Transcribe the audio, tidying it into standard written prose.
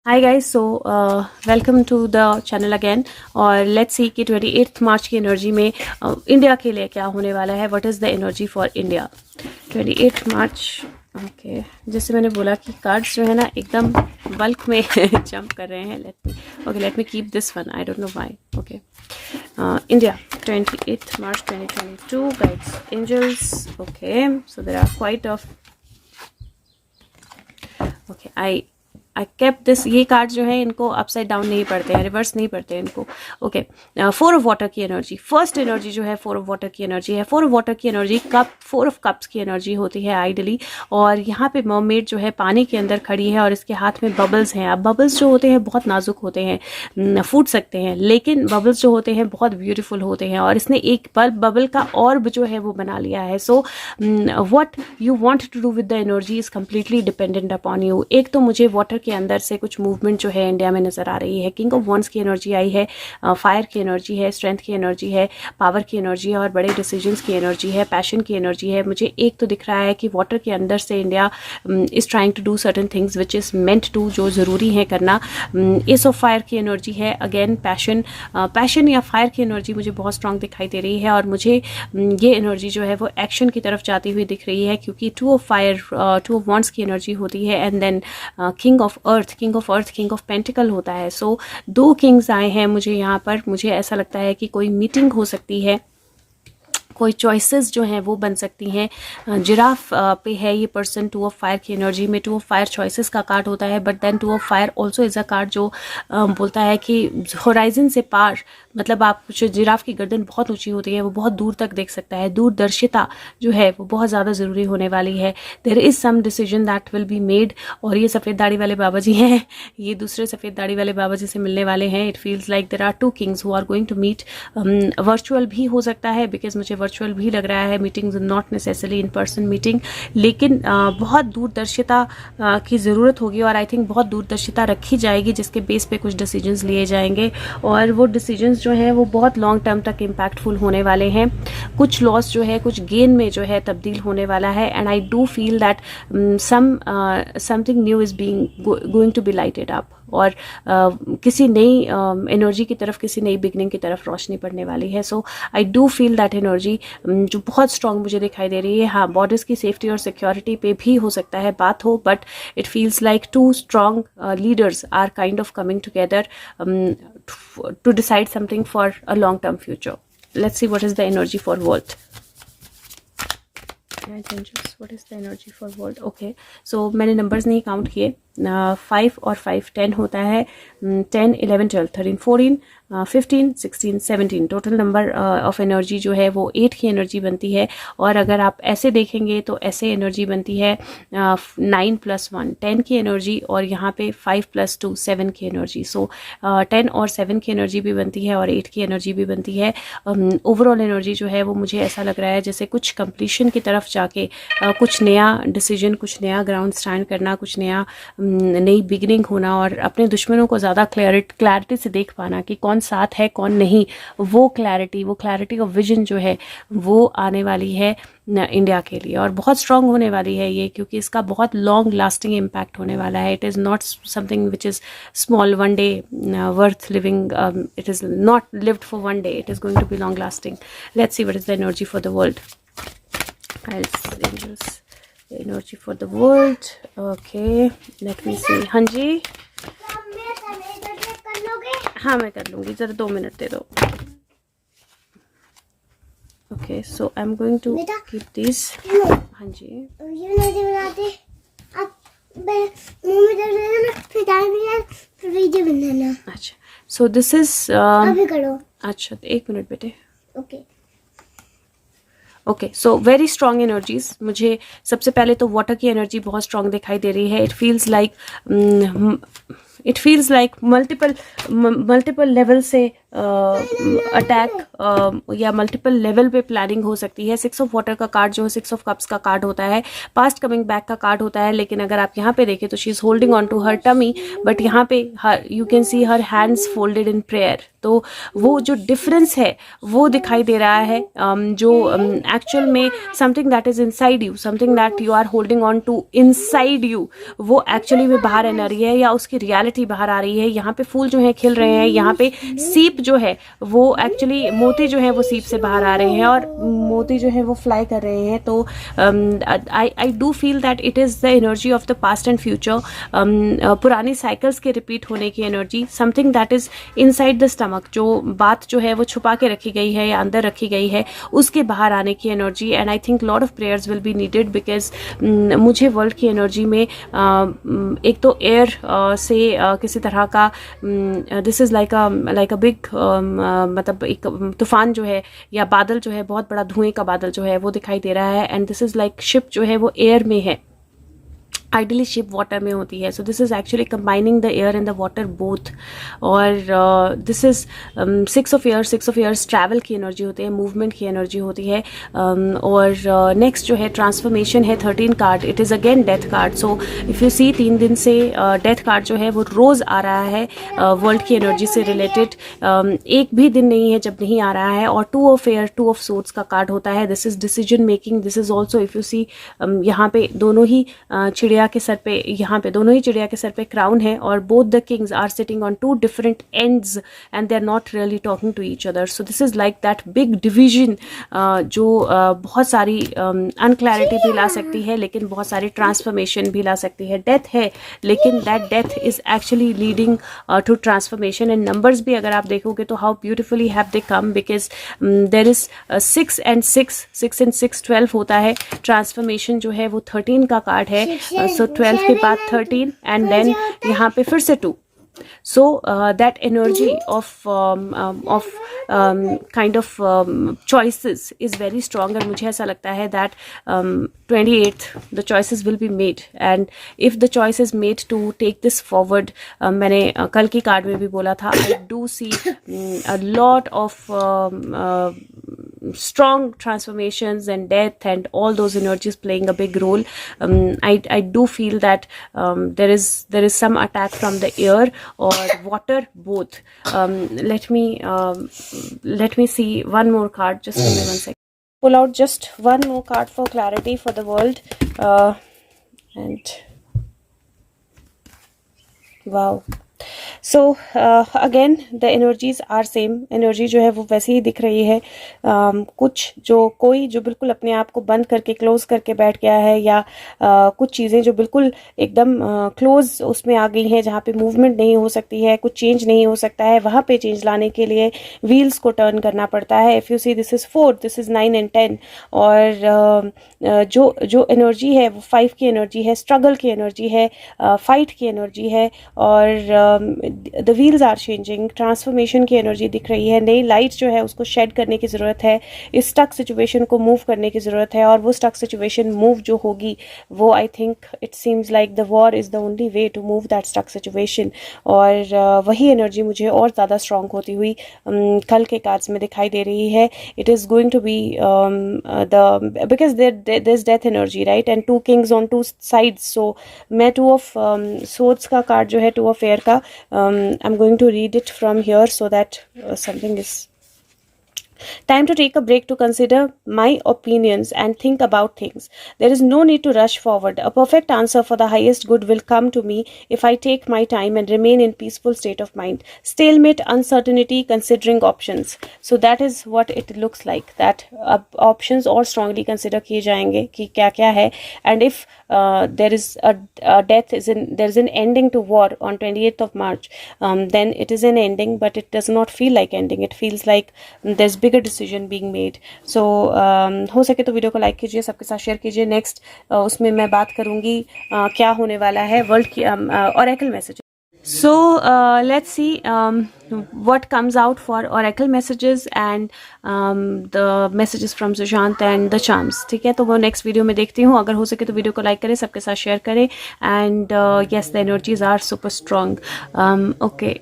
Hi guys, so welcome to the channel again. और let's see कि 28 मार्च की energy में इंडिया के लिए क्या होने वाला है। What is the energy for India 28 March. Okay, जैसे मैंने बोला कि कार्ड्स जो है ना एकदम बल्क में जंप कर रहे हैं। Let me keep this one, I don't know why. Okay, India 28 March 2022 guides angels. Okay, so there are quite of okay I kept this. ये कार्ड जो है इनको अपसाइड डाउन नहीं पढ़ते हैं, रिवर्स नहीं पढ़ते हैं इनको। ओके, 4 ऑफ वाटर की एनर्जी, फर्स्ट एनर्जी जो है 4 ऑफ वाटर की एनर्जी है। 4 ऑफ वाटर की एनर्जी कप, 4 ऑफ कप्स की एनर्जी होती है आइडली। और यहाँ पे मर्मेड जो है पानी के अंदर खड़ी है और इसके हाथ में बबल्स हैं। अब बबल्स जो होते हैं बहुत नाजुक होते हैं, फूट सकते हैं, लेकिन बबल्स जो होते हैं बहुत ब्यूटीफुल होते हैं। और इसने एक बबल का ऑर्ब जो है वो बना लिया है। So what you want to do with the energy is completely dependent upon you. एक तो मुझे वाटर के अंदर से कुछ मूवमेंट जो है इंडिया में नजर आ रही है। किंग ऑफ वॉन्ड्स की एनर्जी आई है, फायर की एनर्जी है, स्ट्रेंथ की एनर्जी है, पावर की एनर्जी है और बड़े डिसीजंस की एनर्जी है, पैशन की एनर्जी है। मुझे एक तो दिख रहा है कि वाटर के अंदर से India is trying to do certain things which is meant to, जो जरूरी है करना। एस ऑफ फायर की एनर्जी है, अगेन पैशन या फायर की एनर्जी मुझे बहुत स्ट्रांग दिखाई दे रही है। और मुझे ये एनर्जी जो है वो एक्शन की तरफ जाती हुई दिख रही है, क्योंकि 2 ऑफ फायर, 2 ऑफ वॉन्ड्स की एनर्जी होती है। And then king of earth, king of pentacle होता है। सो 2 किंग्स आए हैं मुझे यहाँ पर। मुझे ऐसा लगता है कि कोई मीटिंग हो सकती है, कोई चॉइसेस जो हैं वो बन सकती हैं। जिराफ पे है ये पर्सन 2 ऑफ फायर की एनर्जी में। 2 ऑफ फायर चॉइसेस का कार्ड होता है, but then 2 of fire also is a card जो बोलता है कि होराइजन से पार, मतलब आप जो जिराफ की गर्दन बहुत ऊंची होती है, वो बहुत दूर तक देख सकता है। दूरदर्शिता जो है वो बहुत ज़्यादा ज़रूरी होने वाली है। There is some decision that will be made. और ये सफ़ेद दाढ़ी वाले बाबा जी हैं, ये दूसरे सफ़ेद दाढ़ी वाले बाबा जी से मिलने वाले हैं। It feels like there are 2 kings who are going to meet. Virtual भी हो सकता है, बिकॉज मुझे वर्चुअल भी लग रहा है। Meetings not necessarily in person meeting, लेकिन बहुत दूरदर्शिता की ज़रूरत होगी। और आई थिंक बहुत दूरदर्शिता रखी जाएगी जिसके बेस पे कुछ डिसीजंस लिए जाएंगे। और वो डिसीजंस जो हैं वो बहुत लॉन्ग टर्म तक इम्पैक्टफुल होने वाले हैं। कुछ लॉस जो है कुछ गेन में जो है तब्दील होने वाला है। And I do feel that something new is being going to be lighted up. और किसी नई एनर्जी की तरफ, किसी नई बिगनिंग की तरफ रोशनी पड़ने वाली है। So I do feel that energy जो बहुत स्ट्रांग मुझे दिखाई दे रही है। हाँ, बॉर्डर्स की सेफ्टी और सिक्योरिटी पे भी हो सकता है बात हो, but it feels like 2 strong leaders are kind of coming together to decide something for a long term future. Let's see what is the energy for world. What is the energy for world? Okay, so मैंने numbers नहीं count किए। 5 और 5 10 होता है। 10 11 12 13 14 15 16 17 total number of energy जो है वो 8 की एनर्जी बनती है। और अगर आप ऐसे देखेंगे तो ऐसे एनर्जी बनती है 9 + 1 10 की एनर्जी, और यहाँ पे 5 + 2 7 की एनर्जी। सो 10 और 7 की एनर्जी भी बनती है और 8 की एनर्जी भी बनती है। ओवरऑल एनर्जी जो है वो मुझे ऐसा लग रहा है जैसे कुछ कंप्लीशन की तरफ जाके कुछ नया डिसीजन, कुछ नया ग्राउंड स्टैंड करना, कुछ नया नई बिगिनिंग होना, और अपने दुश्मनों को ज़्यादा क्लैरिटी से देख पाना कि कौन साथ है कौन नहीं। वो क्लैरिटी ऑफ विजन जो है वो आने वाली है इंडिया के लिए। और बहुत स्ट्रांग होने वाली है ये, क्योंकि इसका बहुत लॉन्ग लास्टिंग इम्पैक्ट होने वाला है। It is not something which is small one day worth living. It is not lived for one day, it is going to be long lasting. Let's see what is the energy for the world. Energy for the world. Okay, let me see. हाँ जी, हाँ मैं कर लूँगी, ज़रा 2 minute दे दो। Okay, so I am going to keep this. हाँ जी, अच्छा, सो दिस इज अच्छा 1 मिनट बेटे। Okay, so very strong energies. मुझे सबसे पहले तो वाटर की एनर्जी बहुत स्ट्रॉन्ग दिखाई दे रही है। It feels like multiple level से अटैक या मल्टीपल लेवल पे प्लानिंग हो सकती है। 6 ऑफ वाटर का कार्ड जो है 6 ऑफ कप्स का कार्ड होता है, पास्ट कमिंग बैक का कार्ड होता है। लेकिन अगर आप यहाँ पे देखें तो she is holding on to her tummy, but यहाँ पे you can see her hands folded in prayer. तो वो जो डिफरेंस है वो दिखाई दे रहा है, जो एक्चुअल में something that is inside you, something that you are holding on to inside you, वो एक्चुअली में बाहर आ रही है या उसकी रियलिटी बाहर आ रही है। यहाँ पे फूल जो है खिल रहे हैं, यहाँ पे सीप जो है वो एक्चुअली मोती जो है वो सीप से बाहर आ रहे हैं और मोती जो है वो फ्लाई कर रहे हैं। तो आई do feel that it is the energy of the past and future, पुरानी साइकिल्स के रिपीट होने की energy, something that is inside the stomach, जो बात जो है वो छुपा के रखी गई है या अंदर रखी गई है उसके बाहर आने की energy. And I think lot of prayers will be needed because मुझे वर्ल्ड की एनर्जी में एक तो एयर से किसी तरह का this is like a big, मतलब एक तूफान जो है या बादल जो है, बहुत बड़ा धुएं का बादल जो है वो दिखाई दे रहा है। And this is like ship जो है वो एयर में है, आइडली शिप वाटर में होती है। So this is actually combining the air and the water both. और this is 6 of years travel की एनर्जी होती है, मूवमेंट की एनर्जी होती है। और नेक्स्ट जो है ट्रांसफॉर्मेशन है, 13 card, it is again death card. So if you see 3 दिन से डेथ कार्ड जो है वो रोज़ आ रहा है वर्ल्ड की एनर्जी से रिलेटेड, एक भी दिन नहीं है जब नहीं आ रहा है। और 2 ऑफ एयर, 2 ऑफ सोर्ड्स का कार्ड होता है, this is decision making. This is also if you see यहाँ पे दोनों ही चिड़िया के सर पे, यहाँ पे दोनों ही चिड़िया के सर पे क्राउन है और both the kings are sitting on 2 different ends and they are not really talking to each other. So this is like that big division जो बहुत सारी अनक्लैरिटी भी ला सकती है लेकिन बहुत सारी ट्रांसफॉर्मेशन भी ला सकती है। डेथ है लेकिन that death is actually leading to transformation. And numbers भी अगर आप देखोगे तो how beautifully have they come, because there is 6 and 6 12 होता है। ट्रांसफॉर्मेशन जो है वो 13 का कार्ड है, सो 12 के बाद 13 एंड देन यहाँ पे फिर से 2। So that energy of kind of choices is very strong, and मुझे ऐसा लगता है that 28th the choices will be made, and if the choice is made to take this forward, मैंने कल की कार्ड में भी बोला था, I do see a lot of strong transformations and death and all those energies playing a big role. I do feel that there is some attack from the air or water, both. Let me see one more card. Just give me 1 second. Pull out just one more card for clarity for the world. And wow. So again the energies are same. Energy जो है वो वैसे ही दिख रही है। कुछ कोई जो बिल्कुल अपने आप को बंद करके क्लोज करके बैठ गया है, या कुछ चीज़ें जो बिल्कुल एकदम क्लोज उसमें आ गई हैं जहाँ पे मूवमेंट नहीं हो सकती है, कुछ चेंज नहीं हो सकता है, वहाँ पे चेंज लाने के लिए व्हील्स को टर्न करना पड़ता है। If you see this is 4, this is 9 and 10। और जो एनर्जी है वो 5 की एनर्जी है, स्ट्रगल की एनर्जी है, फाइट की एनर्जी है, और the wheels are changing, transformation की एनर्जी दिख रही है। नई लाइट जो है उसको शेड करने की ज़रूरत है, इस स्टक सिचुएशन को मूव करने की ज़रूरत है, और वो स्टक सिचुएशन मूव जो होगी वो I think it seems like the war is the only way to move that stuck situation. और वही एनर्जी मुझे और ज़्यादा स्ट्रॉन्ग होती हुई कल के कार्ड्स में दिखाई दे रही है। It is going to be the because there is death energy, right, and 2 kings on 2 sides. सो मैं 2 ऑफ सोर्ड्स का कार्ड जो है 2 ऑफ एयर का, I'm going to read it from here so that something is time to take a break to consider my opinions and think about things. There is no need to rush forward. A perfect answer for the highest good will come to me if I take my time and remain in peaceful state of mind. Stalemate, uncertainty, considering options. So that is what it looks like, that options और strongly consider किए जाएंगे कि क्या क्या है। And if there is a death, there is an ending to war on 28th of March, then it is an ending, but it does not feel like ending. It feels like there's bigger decision being made. So हो सके तो video को like कीजिए, सबके साथ share कीजिए। Next उसमें मैं बात करूंगी क्या होने वाला है वर्ल्ड की oracle messages. So let's see what comes out for oracle messages and the messages from Sushant and the charms. ठीक है, तो वो नेक्स्ट वीडियो में देखती हूँ। अगर हो सके तो वीडियो को लाइक करें, सबके साथ शेयर करें, and yes, the energies are super strong. Okay,